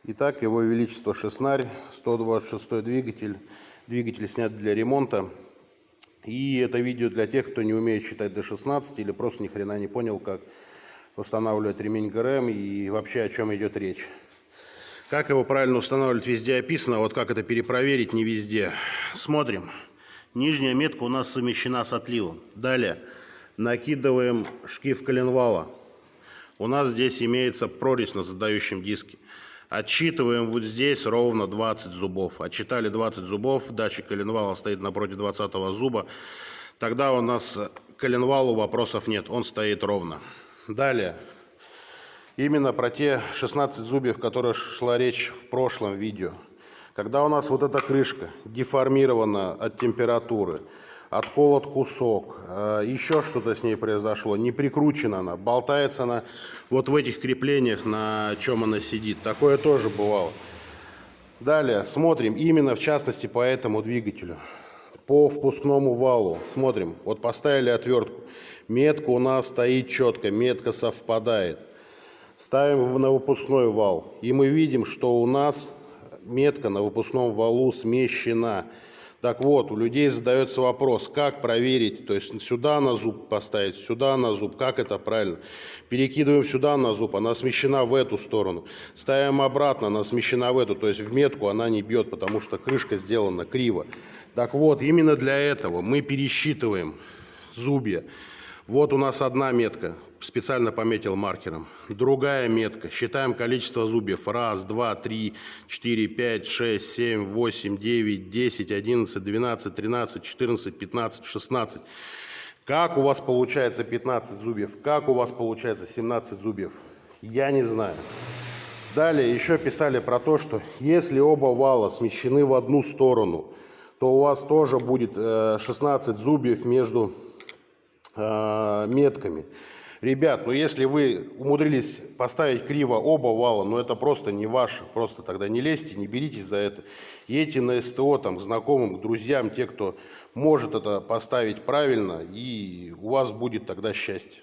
Итак, Его Величество Шеснарь, 126 двигатель. Двигатель снят для ремонта. И это видео для тех, кто не умеет считать до 16 или просто ни хрена не понял, как устанавливать ремень ГРМ и вообще о чем идет речь. Как его правильно устанавливать, везде описано. Вот как это перепроверить, не везде. Смотрим. Нижняя метка у нас совмещена с отливом. Далее накидываем шкив коленвала. У нас здесь имеется прорезь на задающем диске. Отсчитываем вот здесь ровно 20 зубов. Отсчитали 20 зубов, датчик коленвала стоит напротив 20 зуба. Тогда у нас к коленвалу вопросов нет, он стоит ровно. Далее, именно про те 16 зубьев, о которых шла речь в прошлом видео. Когда у нас вот эта крышка деформирована от температуры, отколот кусок, еще что-то с ней произошло, не прикручена она, болтается она вот в этих креплениях, на чем она сидит. Такое тоже бывало. Далее смотрим именно в частности по этому двигателю, по впускному валу. Смотрим, вот поставили отвертку, метка у нас стоит четко, метка совпадает. Ставим на выпускной вал, и мы видим, что у нас метка на выпускном валу смещена. Так вот, у людей задается вопрос, как проверить, то есть сюда на зуб поставить, сюда на зуб, как это правильно. Перекидываем сюда на зуб, она смещена в эту сторону. Ставим обратно, она смещена в эту, то есть в метку она не бьет, потому что крышка сделана криво. Так вот, именно для этого мы пересчитываем зубья. Вот у нас одна метка, специально пометил маркером. Другая метка. Считаем количество зубьев. 1, 2, 3, 4, 5, 6, 7, 8, 9, 10, 11, 12, 13, 14, 15, 16. Как у вас получается 15 зубьев? Как у вас получается 17 зубьев? Я не знаю. Далее еще писали про то, что если оба вала смещены в одну сторону, то у вас тоже будет 16 зубьев между метками. Ребят, ну если вы умудрились поставить криво оба вала, ну это просто не ваше, просто тогда не лезьте, не беритесь за это. Едьте на СТО, там, к знакомым, к друзьям, те, кто может это поставить правильно, и у вас будет тогда счастье.